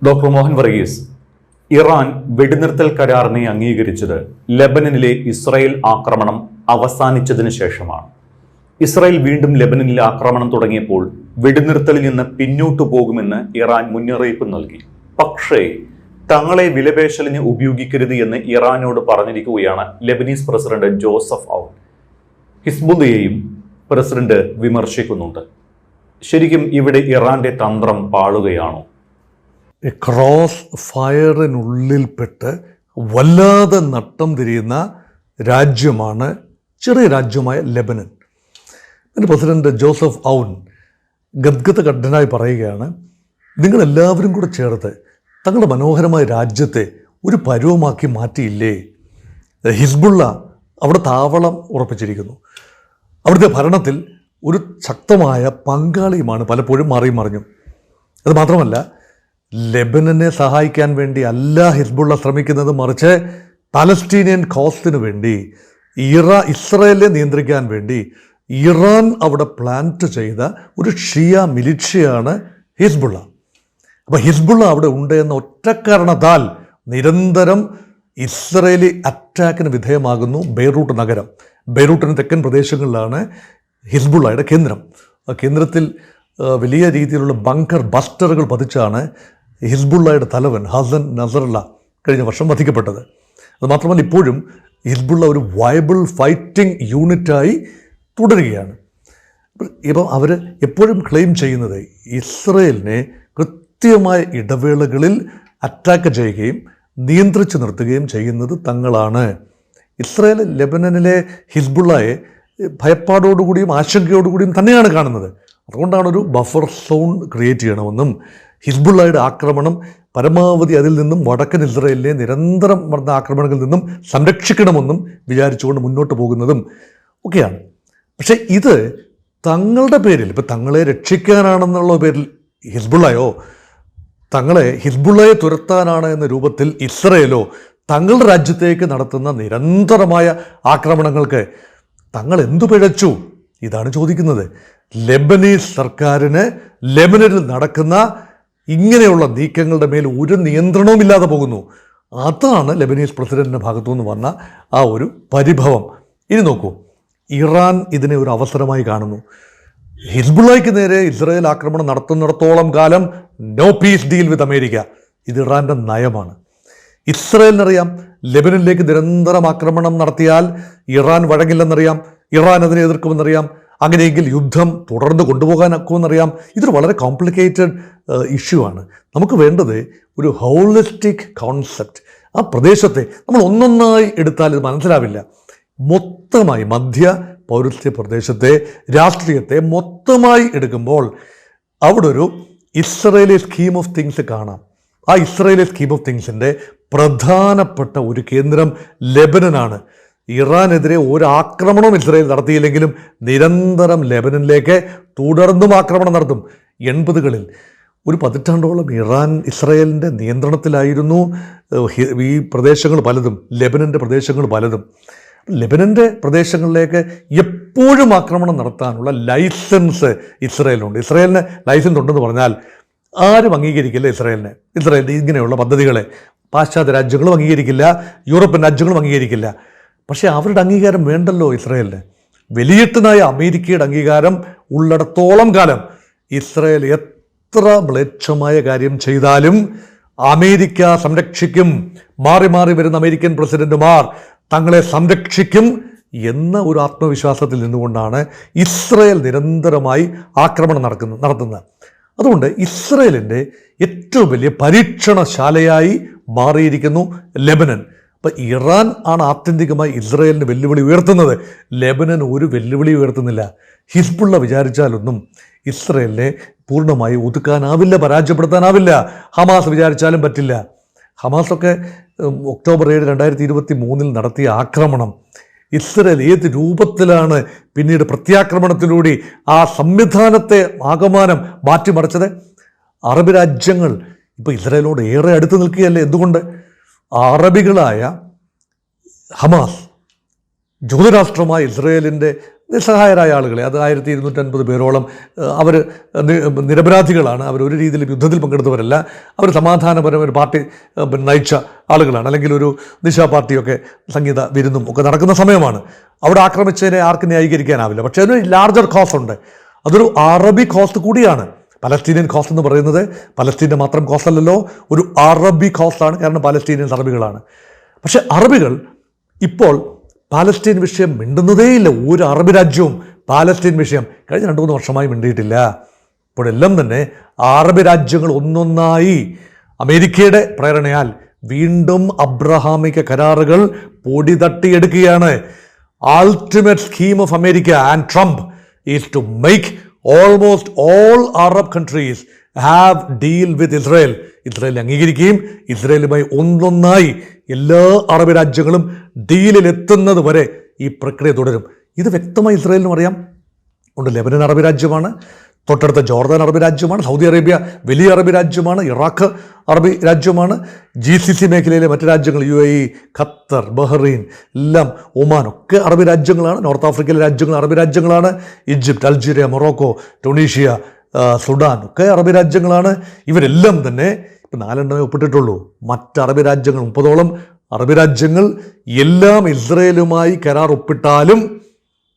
Doctor Mohan Varghese, Iran വെടിനിർത്തൽ കരാറിനെ അംഗീകരിച്ചത് ലെബനനിലെ Israel ആക്രമണം അവസാനിച്ചതിന് ശേഷമാണ്. ഇസ്രായേൽ വീണ്ടും ലെബനനിൽ ആക്രമണം തുടങ്ങിയപ്പോൾ വെടിനിർത്തലിൽ നിന്ന് പിന്നോട്ടു പോകുമെന്ന് ഇറാൻ മുന്നറിയിപ്പ് നൽകി. പക്ഷേ തങ്ങളെ വിലപേശലിന് ഉപയോഗിക്കരുത് എന്ന് ഇറാനോട് പറഞ്ഞിരിക്കുകയാണ് ലെബനീസ് പ്രസിഡന്റ് ജോസഫ് ഔൻ. ഹിസ്ബുള്ളയെയും പ്രസിഡന്റ് വിമർശിക്കുന്നുണ്ട്. ശരിക്കും ഇവിടെ ഇറാന്റെ തന്ത്രം പാളുകയാണോ? ക്രോസ് ഫയറിനുള്ളിൽപ്പെട്ട് വല്ലാതെ നട്ടം തിരിയുന്ന രാജ്യമാണ് ചെറിയ രാജ്യമായ ലെബനൻ. അതിൻ്റെ പ്രസിഡന്റ് ജോസഫ് ഔൻ ഗദ്ഗതകണ്ഠനായി പറയുകയാണ്, നിങ്ങളെല്ലാവരും കൂടെ ചേർത്ത് തങ്ങളുടെ മനോഹരമായ രാജ്യത്തെ ഒരു പരുവമാക്കി മാറ്റിയില്ലേ? ഹിസ്ബുള്ള അവിടെ താവളം ഉറപ്പിച്ചിരിക്കുന്നു. അവിടുത്തെ ഭരണത്തിൽ ഒരു ശക്തമായ പങ്കാളിയുമാണ് പലപ്പോഴും മാറിയും മറിഞ്ഞും. അത് മാത്രമല്ല, ലെബനനെ സഹായിക്കാൻ വേണ്ടി അല്ല ഹിസ്ബുള്ള ശ്രമിക്കുന്നത്, മറിച്ച് പാലസ്തീനിയൻ കോസ്റ്റിന് വേണ്ടി ഇസ്രായേലിനെ നിയന്ത്രിക്കാൻ വേണ്ടി ഇറാൻ അവിടെ പ്ലാന്റ് ചെയ്ത ഒരു ഷിയ മിലിഷ്യയാണ് ഹിസ്ബുള്ള. അപ്പോൾ ഹിസ്ബുള്ള അവിടെ ഉണ്ട് എന്ന ഒറ്റ കാരണത്താൽ നിരന്തരം ഇസ്രയേലി അറ്റാക്കിന് വിധേയമാകുന്നു ബെയ്റൂട്ട് നഗരം. ബെയ്റൂട്ടിന് തെക്കൻ പ്രദേശങ്ങളിലാണ് ഹിസ്ബുള്ളയുടെ കേന്ദ്രം. ആ കേന്ദ്രത്തിൽ വലിയ രീതിയിലുള്ള ബങ്കർ ബസ്റ്ററുകൾ പതിച്ചാണ് ഹിസ്ബുള്ളയുടെ തലവൻ ഹസൻ നസറുള്ള കഴിഞ്ഞ വർഷം വധിക്കപ്പെട്ടത്. അതുമാത്രമല്ല, ഇപ്പോഴും ഹിസ്ബുള്ള ഒരു വയബിൾ ഫൈറ്റിംഗ് യൂണിറ്റായി തുടരുകയാണ്. ഇപ്പം അവർ എപ്പോഴും ക്ലെയിം ചെയ്യുന്നത് ഇസ്രയേലിനെ കൃത്യമായ ഇടവേളകളിൽ അറ്റാക്ക് ചെയ്യുകയും നിയന്ത്രിച്ചു നിർത്തുകയും ചെയ്യുന്നത് തങ്ങളാണ്. ഇസ്രയേൽ ലെബനനിലെ ഹിസ്ബുള്ളയെ ഭയപ്പാടോടുകൂടിയും ആശങ്കയോടുകൂടിയും തന്നെയാണ് കാണുന്നത്. അതുകൊണ്ടാണ് ഒരു ബഫർ സോൺ ക്രിയേറ്റ് ചെയ്യണമെന്നും ഹിസ്ബുള്ളയുടെ ആക്രമണം പരമാവധി അതിൽ നിന്നും വടക്കൻ ഇസ്രയേലിനെ നിരന്തരം നടന്ന ആക്രമണങ്ങളിൽ നിന്നും സംരക്ഷിക്കണമെന്നും വിചാരിച്ചുകൊണ്ട് മുന്നോട്ട് പോകുന്നതും ഒക്കെയാണ്. പക്ഷേ ഇത് തങ്ങളുടെ പേരിൽ, ഇപ്പം തങ്ങളെ രക്ഷിക്കാനാണെന്നുള്ള പേരിൽ ഹിസ്ബുള്ളയോ ഹിസ്ബുള്ളയെ തുരത്താനാണ് എന്ന രൂപത്തിൽ ഇസ്രയേലോ തങ്ങളുടെ രാജ്യത്തേക്ക് നടത്തുന്ന നിരന്തരമായ ആക്രമണങ്ങൾക്ക് തങ്ങൾ എന്തു പിഴച്ചു? ഇതാണ് ചോദിക്കുന്നത്. ലെബനീസ് സർക്കാരിന് ലെബനനിൽ നടക്കുന്ന ഇങ്ങനെയുള്ള നീക്കങ്ങളുടെ മേൽ ഒരു നിയന്ത്രണവും ഇല്ലാതെ പോകുന്നു. അതാണ് ലെബനീസ് പ്രസിഡന്റിൻ്റെ ഭാഗത്തുനിന്ന് വന്ന ആ ഒരു പരിഭവം. ഇനി നോക്കൂ, ഇറാൻ ഇതിനെ ഒരു അവസരമായി കാണുന്നു. ഹിസ്ബുള്ളയ്ക്ക് നേരെ ഇസ്രായേൽ ആക്രമണം നടത്തുന്നിടത്തോളം കാലം no peace deal with America. ഇത് ഇറാൻ്റെ നയമാണ്. ഇസ്രായേലിനറിയാം, ലെബനനിലേക്ക് നിരന്തരം ആക്രമണം നടത്തിയാൽ ഇറാൻ വഴങ്ങില്ലെന്നറിയാം, ഇറാൻ അതിനെ എതിർക്കുമെന്നറിയാം. അങ്ങനെയെങ്കിൽ യുദ്ധം തുടർന്ന് കൊണ്ടുപോകാനാക്കുമെന്നറിയാം. ഇതൊരു വളരെ കോംപ്ലിക്കേറ്റഡ് ഇഷ്യൂ ആണ്. നമുക്ക് വേണ്ടത് ഒരു ഹോളിസ്റ്റിക് കോൺസെപ്റ്റ്. ആ പ്രദേശത്തെ നമ്മൾ ഒന്നൊന്നായി എടുത്താൽ ഇത് മനസ്സിലാവില്ല. മൊത്തമായി മധ്യ പൗരസ്ത്യ പ്രദേശത്തെ രാഷ്ട്രീയത്തെ മൊത്തമായി എടുക്കുമ്പോൾ അവിടെ ഒരു ഇസ്രയേലി സ്കീം ഓഫ് തിങ്സ് കാണാം. ആ ഇസ്രയേലി സ്കീം ഓഫ് തിങ്സിൻ്റെ പ്രധാനപ്പെട്ട ഒരു കേന്ദ്രം ലെബനനാണ്. ഇറാനെതിരെ ഒരു ആക്രമണവും ഇസ്രായേൽ നടത്തിയില്ലെങ്കിലും നിരന്തരം ലെബനനിലേക്ക് തുടർന്നും ആക്രമണം നടത്തും. 80കളിൽ ഒരു 10 ഇറാൻ ഇസ്രായേലിൻ്റെ നിയന്ത്രണത്തിലായിരുന്നു ഈ പ്രദേശങ്ങൾ പലതും, ലെബനൻ്റെ പ്രദേശങ്ങൾ പലതും. ലെബനൻ്റെ പ്രദേശങ്ങളിലേക്ക് എപ്പോഴും ആക്രമണം നടത്താനുള്ള ലൈസൻസ് ഇസ്രായേലിനുണ്ട്. ഇസ്രായേലിന് ലൈസൻസ് ഉണ്ടെന്ന് പറഞ്ഞാൽ ആരും അംഗീകരിക്കില്ല ഇസ്രായേലിൻ്റെ ഇങ്ങനെയുള്ള പദ്ധതികളെ. പാശ്ചാത്യ രാജ്യങ്ങളും അംഗീകരിക്കില്ല, യൂറോപ്യൻ രാജ്യങ്ങളും അംഗീകരിക്കില്ല. പക്ഷേ അവരുടെ അംഗീകാരം വേണ്ടല്ലോ ഇസ്രായേലിന്. വലിയട്ടനായ അമേരിക്കയുടെ അംഗീകാരം ഉള്ളിടത്തോളം കാലം ഇസ്രായേൽ എത്ര മ്ലേച്ഛമായ കാര്യം ചെയ്താലും അമേരിക്ക സംരക്ഷിക്കും. മാറി മാറി വരുന്ന അമേരിക്കൻ പ്രസിഡന്റുമാർ തങ്ങളെ സംരക്ഷിക്കും എന്ന ഒരു ആത്മവിശ്വാസത്തിൽ നിന്നുകൊണ്ടാണ് ഇസ്രായേൽ നിരന്തരമായി ആക്രമണം നടത്തുന്നത്. അതുകൊണ്ട് ഇസ്രായേലിൻ്റെ ഏറ്റവും വലിയ പരീക്ഷണശാലയായി മാറിയിരിക്കുന്നു ലെബനൻ. അപ്പം ഇറാൻ ആണ് ആത്യന്തികമായി ഇസ്രായേലിന് വെല്ലുവിളി ഉയർത്തുന്നത്. ലെബനൻ ഒരു വെല്ലുവിളി ഉയർത്തുന്നില്ല. ഹിസ്ബുള്ള വിചാരിച്ചാലൊന്നും ഇസ്രായേലിനെ പൂർണ്ണമായി ഒതുക്കാനാവില്ല, പരാജയപ്പെടുത്താനാവില്ല. ഹമാസ് വിചാരിച്ചാലും പറ്റില്ല. ഹമാസൊക്കെ ഒക്ടോബർ 7, 2023 നടത്തിയ ആക്രമണം ഇസ്രായേൽ ഏത് രൂപത്തിലാണ് പിന്നീട് പ്രത്യാക്രമണത്തിലൂടെ ആ സംവിധാനത്തെ ആകമാനം മാറ്റിമറിച്ചത്? അറബ് രാജ്യങ്ങൾ ഇപ്പോൾ ഇസ്രായേലിനോട് ഏറെ അടുത്ത് നിൽക്കുകയല്ലേ? എന്തുകൊണ്ട്? അറബികളായ ഹമാസ് ജൂതരാഷ്ട്രമായ ഇസ്രായേലിൻ്റെ നിസ്സഹായരായ ആളുകളെ, അത് 1250 പേരോളം അവർ നിരപരാധികളാണ്. അവർ ഒരു രീതിയിലും യുദ്ധത്തിൽ പങ്കെടുത്തവരല്ല. അവർ സമാധാനപരമായ ഒരു പാർട്ടി നയിച്ച ആളുകളാണ്. അല്ലെങ്കിൽ ഒരു നിശാ പാർട്ടിയൊക്കെ സംഗീത വിരുന്നും ഒക്കെ നടക്കുന്ന സമയമാണ്. അവിടെ ആക്രമിച്ചതിനെ ആർക്കും ന്യായീകരിക്കാനാവില്ല. പക്ഷേ അതിന് ലാർജർ കോസ്റ്റ് ഉണ്ട്. അതൊരു അറബി കോസ്റ്റ് കൂടിയാണ്. പലസ്തീനിയൻ കോസ്റ്റ് എന്ന് പറയുന്നത് പലസ്തീൻ്റെ മാത്രം കോസ്റ്റ് അല്ലല്ലോ, ഒരു അറബി കോസ്റ്റാണ്. കാരണം പലസ്തീനിയൻ അറബികളാണ്. പക്ഷേ അറബികൾ ഇപ്പോൾ പാലസ്തീൻ വിഷയം മിണ്ടുന്നതേയില്ല. ഒരു അറബ് രാജ്യവും പാലസ്തീൻ വിഷയം കഴിഞ്ഞ 2-3 വർഷമായി മിണ്ടിയിട്ടില്ല. ഇപ്പോഴെല്ലാം തന്നെ അറബ് രാജ്യങ്ങൾ ഒന്നൊന്നായി അമേരിക്കയുടെ പ്രേരണയാൽ വീണ്ടും അബ്രഹാമിക കരാറുകൾ പൊടി തട്ടിയെടുക്കുകയാണ്. Ultimate scheme of America and Trump is to make almost all Arab countries have deal with Israel. Israel അംഗീകരിക്കുകയും ഇസ്രായേലുമായി ഒന്നൊന്നായി എല്ലാ അറബ് രാജ്യങ്ങളും ഡീലിലെത്തുന്നത് വരെ ഈ പ്രക്രിയ തുടരും. ഇത് വ്യക്തമായി ഇസ്രായേലിനും അറിയാം. ഉണ്ട്, ലെബനൻ അറബ് രാജ്യമാണ്, തൊട്ടടുത്ത ജോർദാൻ അറബ് രാജ്യമാണ്, സൗദി അറേബ്യ വലിയ അറബ് രാജ്യമാണ്, ഇറാഖ് അറബ് രാജ്യമാണ്, GCC മേഖലയിലെ മറ്റ് രാജ്യങ്ങൾ UAE, ഖത്തർ, ബഹ്റൈൻ, എല്ലാം ഒമാൻ ഒക്കെ അറബ് രാജ്യങ്ങളാണ്. നോർത്ത് ആഫ്രിക്കയിലെ രാജ്യങ്ങൾ അറബ് രാജ്യങ്ങളാണ്. Egypt, Algeria, Morocco, Tunisia, Sudan ഒക്കെ അറബ് രാജ്യങ്ങളാണ്. ഇവരെല്ലാം തന്നെ ഇപ്പം 4 ഒപ്പിട്ടിട്ടുള്ളൂ. മറ്റ് അറബ് രാജ്യങ്ങൾ 30ഓളം അറബ് രാജ്യങ്ങൾ എല്ലാം ഇസ്രയേലുമായി കരാർ ഒപ്പിട്ടാലും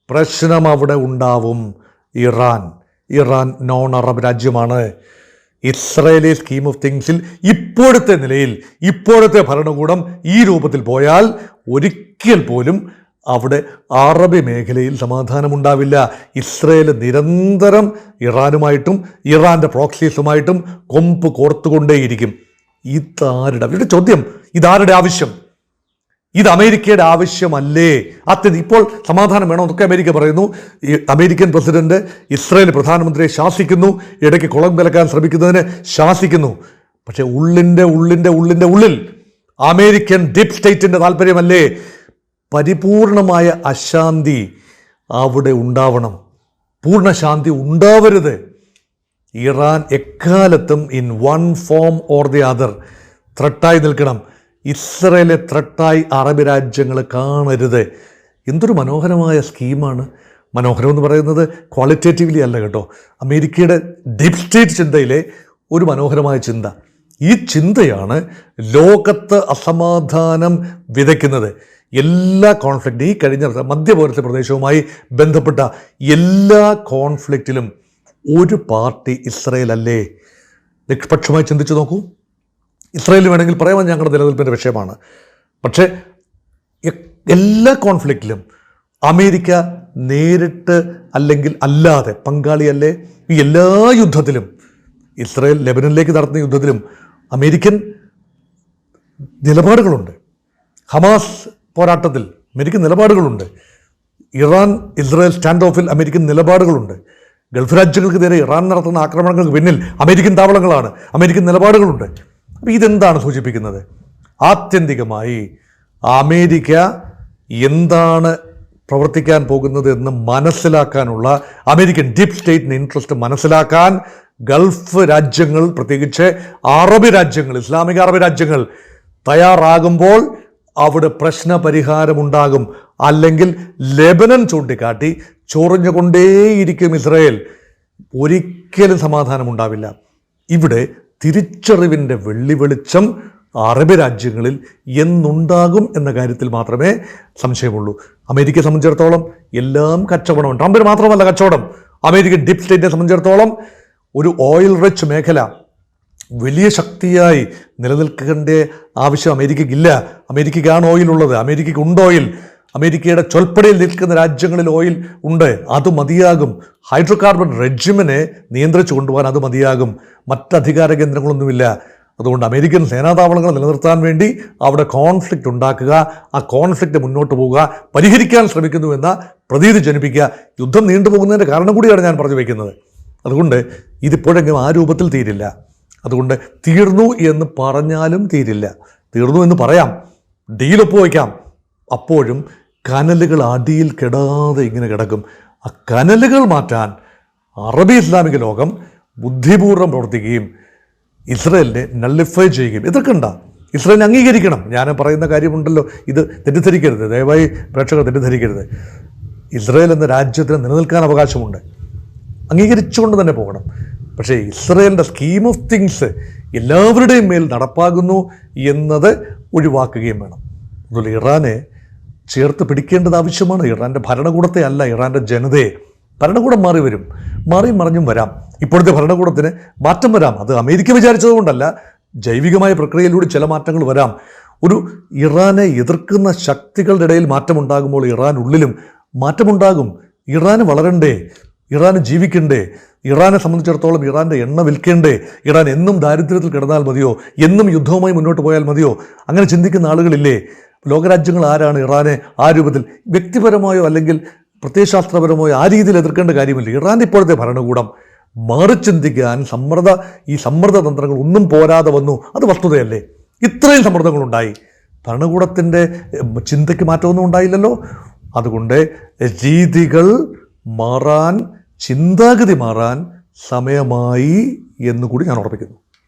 പ്രശ്നം അവിടെ ഉണ്ടാവും. ഇറാൻ നോൺ അറബ് രാജ്യമാണ്. ഇസ്രയേലി സ്കീം ഓഫ് തിങ്സിൽ ഇപ്പോഴത്തെ നിലയിൽ ഇപ്പോഴത്തെ ഭരണകൂടം ഈ രൂപത്തിൽ പോയാൽ ഒരിക്കൽ പോലും അവിടെ അറബ് മേഖലയിൽ സമാധാനമുണ്ടാവില്ല. ഇസ്രയേൽ നിരന്തരം ഇറാനുമായിട്ടും ഇറാൻ്റെ പ്രോക്സീസുമായിട്ടും കൊമ്പ് കോർത്തുകൊണ്ടേയിരിക്കും. അവരുടെ ചോദ്യം, ഇതാരുടെ ആവശ്യം? ഇത് അമേരിക്കയുടെ ആവശ്യമല്ലേ? ഇപ്പോൾ സമാധാനം വേണമെന്നൊക്കെ അമേരിക്ക പറയുന്നു. ഈ അമേരിക്കൻ പ്രസിഡന്റ് ഇസ്രായേൽ പ്രധാനമന്ത്രിയെ ശാസിക്കുന്നു, ഇടയ്ക്ക് കുളം കലക്കാൻ ശ്രമിക്കുന്നതിന് ശാസിക്കുന്നു. പക്ഷേ ഉള്ളിൻ്റെ ഉള്ളിൽ അമേരിക്കൻ ഡീപ് സ്റ്റേറ്റിൻ്റെ താല്പര്യമല്ലേ പരിപൂർണമായ അശാന്തി അവിടെ ഉണ്ടാവണം. പൂർണ്ണശാന്തി ഉണ്ടാവരുത്. ഇറാൻ എക്കാലത്തും in one form or the other ത്രട്ടായി നിൽക്കണം. ഇസ്രയേലെ ത്രട്ടായി അറബ് രാജ്യങ്ങൾ കാണരുത്. എന്തൊരു മനോഹരമായ സ്കീമാണ്. മനോഹരം എന്ന് പറയുന്നത് ക്വാളിറ്റേറ്റീവ്ലി അല്ല കേട്ടോ, അമേരിക്കയുടെ ഡീപ് സ്റ്റേറ്റ് ചിന്തയിലെ ഒരു മനോഹരമായ ചിന്ത. ഈ ചിന്തയാണ് ലോകത്ത് അസമാധാനം വിതയ്ക്കുന്നത്. എല്ലാ കോൺഫ്ലിക്റ്റും, ഈ കഴിഞ്ഞ മധ്യപൗരസ്ത്യ പ്രദേശവുമായി ബന്ധപ്പെട്ട എല്ലാ കോൺഫ്ലിക്റ്റിലും ഒരു പാർട്ടി ഇസ്രയേൽ അല്ലേ? നിഷ്പക്ഷമായി ചിന്തിച്ചു നോക്കൂ. ഇസ്രയേൽ വേണമെങ്കിൽ പറയാൻ ഞങ്ങളുടെ നിലനിൽപ്പിൻ്റെ വിഷയമാണ്. പക്ഷേ എല്ലാ കോൺഫ്ലിക്റ്റിലും അമേരിക്ക നേരിട്ട് അല്ലെങ്കിൽ അല്ലാതെ പങ്കാളിയല്ലേ? ഈ എല്ലാ യുദ്ധത്തിലും, ഇസ്രയേൽ ലെബനനിലേക്ക് നടത്തുന്ന യുദ്ധത്തിലും അമേരിക്കൻ നിലപാടുകളുണ്ട്. ഹമാസ് പോരാട്ടത്തിൽ അമേരിക്കൻ നിലപാടുകളുണ്ട്. ഇറാൻ ഇസ്രായേൽ സ്റ്റാൻഡ് ഓഫിൽ അമേരിക്കൻ നിലപാടുകളുണ്ട്. ഗൾഫ് രാജ്യങ്ങൾക്ക് നേരെ ഇറാൻ നടത്തുന്ന ആക്രമണങ്ങൾക്ക് പിന്നിൽ അമേരിക്കൻ താവളങ്ങളാണ്, അമേരിക്കൻ നിലപാടുകളുണ്ട്. അപ്പോൾ ഇതെന്താണ് സൂചിപ്പിക്കുന്നത്? ആത്യന്തികമായി അമേരിക്ക എന്താണ് പ്രവർത്തിക്കാൻ പോകുന്നത് എന്ന് മനസ്സിലാക്കാനുള്ള അമേരിക്കൻ ഡീപ് സ്റ്റേറ്റിന് ഇൻട്രസ്റ്റ് മനസ്സിലാക്കാൻ ഗൾഫ് രാജ്യങ്ങൾ, പ്രത്യേകിച്ച് അറബ് രാജ്യങ്ങൾ, ഇസ്ലാമിക അറബ് രാജ്യങ്ങൾ തയ്യാറാകുമ്പോൾ അവിടെ പ്രശ്ന പരിഹാരമുണ്ടാകും. അല്ലെങ്കിൽ ലെബനൻ ചൂണ്ടിക്കാട്ടി ചൊറിഞ്ഞുകൊണ്ടേയിരിക്കും ഇസ്രായേൽ. ഒരിക്കലും സമാധാനമുണ്ടാവില്ല. ഇവിടെ തിരിച്ചറിവിൻ്റെ വെള്ളി വെളിച്ചം അറബ് രാജ്യങ്ങളിൽ എന്നുണ്ടാകും എന്ന കാര്യത്തിൽ മാത്രമേ സംശയമുള്ളൂ. അമേരിക്കയെ സംബന്ധിച്ചിടത്തോളം എല്ലാം കച്ചവടമാണ്. ട്രംപിന് മാത്രമല്ല കച്ചവടം. അമേരിക്കൻ ഡീപ് സ്റ്റേറ്റിനെ സംബന്ധിച്ചിടത്തോളം ഒരു ഓയിൽ റിച്ച് മേഖല വലിയ ശക്തിയായി നിലനിൽക്കേണ്ട ആവശ്യം അമേരിക്കയ്ക്കില്ല. അമേരിക്കയ്ക്കാണ് ഓയിൽ ഉള്ളത്, അമേരിക്കയ്ക്ക് ഉണ്ട് ഓയിൽ. അമേരിക്കയുടെ ചൊൽപ്പടിയിൽ നിൽക്കുന്ന രാജ്യങ്ങളിൽ ഓയിൽ ഉണ്ട്, അത് മതിയാകും. ഹൈഡ്രോ കാർബൺ റെജിമിനെ നിയന്ത്രിച്ചു കൊണ്ടുപോകാൻ അത് മതിയാകും. മറ്റധികാര കേന്ദ്രങ്ങളൊന്നുമില്ല. അതുകൊണ്ട് അമേരിക്കൻ സേനാതാവളങ്ങൾ നിലനിർത്താൻ വേണ്ടി അവിടെ കോൺഫ്ലിക്റ്റ് ഉണ്ടാക്കുക, ആ കോൺഫ്ലിക്റ്റ് മുന്നോട്ട് പോവുക, പരിഹരിക്കാൻ ശ്രമിക്കുന്നു എന്ന പ്രതീതി ജനിപ്പിക്കുക. യുദ്ധം നീണ്ടുപോകുന്നതിൻ്റെ കാരണം കൂടിയാണ് ഞാൻ പറഞ്ഞു വയ്ക്കുന്നത്. അതുകൊണ്ട് ഇതിപ്പോഴെങ്കിലും ആ രൂപത്തിൽ തീരില്ല. അതുകൊണ്ട് തീർന്നു എന്ന് പറഞ്ഞാലും തീരില്ല. തീർന്നു എന്ന് പറയാം, ഡീലൊപ്പ് വയ്ക്കാം. അപ്പോഴും കനലുകൾ അടിയിൽ കെടാതെ ഇങ്ങനെ കിടക്കും. ആ കനലുകൾ മാറ്റാൻ അറബി ഇസ്ലാമിക ലോകം ബുദ്ധിപൂർവ്വം പ്രവർത്തിക്കുകയും ഇസ്രയേലിനെ നള്ളിഫൈ ചെയ്യുകയും എതിർക്കണ്ട. ഇസ്രയേലിനെ അംഗീകരിക്കണം. ഞാൻ പറയുന്ന കാര്യമുണ്ടല്ലോ, ഇത് തെറ്റിദ്ധരിക്കരുത്, ദയവായി പ്രേക്ഷകർ തെറ്റിദ്ധരിക്കരുത്. ഇസ്രയേൽ എന്ന രാജ്യത്തിന് നിലനിൽക്കാൻ അവകാശമുണ്ട്, അംഗീകരിച്ചുകൊണ്ട് തന്നെ പോകണം. പക്ഷേ ഇസ്രയേലിൻ്റെ സ്കീം ഓഫ് തിങ്സ് എല്ലാവരുടെയും മേൽ നടപ്പാകുന്നു എന്നത് ഒഴിവാക്കുകയും വേണം. അതുപോലെ ഇറാനെ ചേർത്ത് പിടിക്കേണ്ടത് ആവശ്യമാണ്. ഇറാൻ്റെ ഭരണകൂടത്തെ അല്ല, ഇറാൻ്റെ ജനതയെ. ഭരണകൂടം മാറി വരും, മാറിയും മറിഞ്ഞും വരാം. ഇപ്പോഴത്തെ ഭരണകൂടത്തിന് മാറ്റം വരാം. അത് അമേരിക്ക വിചാരിച്ചതുകൊണ്ടല്ല, ജൈവികമായ പ്രക്രിയയിലൂടെ ചില മാറ്റങ്ങൾ വരാം. ഒരു ഇറാനെ എതിർക്കുന്ന ശക്തികളുടെ ഇടയിൽ മാറ്റമുണ്ടാകുമ്പോൾ ഇറാനുള്ളിലും മാറ്റമുണ്ടാകും. ഇറാന് വളരണ്ടേ, ഇറാന് ജീവിക്കണ്ടേ, ഇറാനെ സംബന്ധിച്ചിടത്തോളം ഇറാൻ്റെ എണ്ണ വിൽക്കേണ്ടേ, ഇറാൻ എന്നും ദാരിദ്ര്യത്തിൽ കിടന്നാൽ മതിയോ, എന്നും യുദ്ധവുമായി മുന്നോട്ട് പോയാൽ മതിയോ? അങ്ങനെ ചിന്തിക്കുന്ന ആളുകളില്ലേ? ലോകരാജ്യങ്ങൾ ആരാണ് ഇറാനെ ആ രൂപത്തിൽ വ്യക്തിപരമായോ അല്ലെങ്കിൽ പ്രത്യയശാസ്ത്രപരമായോ ആ രീതിയിൽ എതിർക്കേണ്ട കാര്യമില്ല. ഇറാൻ്റെ ഇപ്പോഴത്തെ ഭരണകൂടം മാറി ചിന്തിക്കാൻ ഈ സമ്മർദ്ദ തന്ത്രങ്ങൾ ഒന്നും പോരാതെ വന്നു. അത് വസ്തുതയല്ലേ? ഇത്രയും സമ്മർദ്ദങ്ങളുണ്ടായി, ഭരണകൂടത്തിൻ്റെ ചിന്തയ്ക്ക് മാറ്റമൊന്നും ഉണ്ടായില്ലല്ലോ. അതുകൊണ്ട് രീതികൾ മാറാൻ, ചിന്താഗതി മാറാൻ സമയമായി എന്നുകൂടി ഞാൻ ഉറപ്പിക്കുന്നു.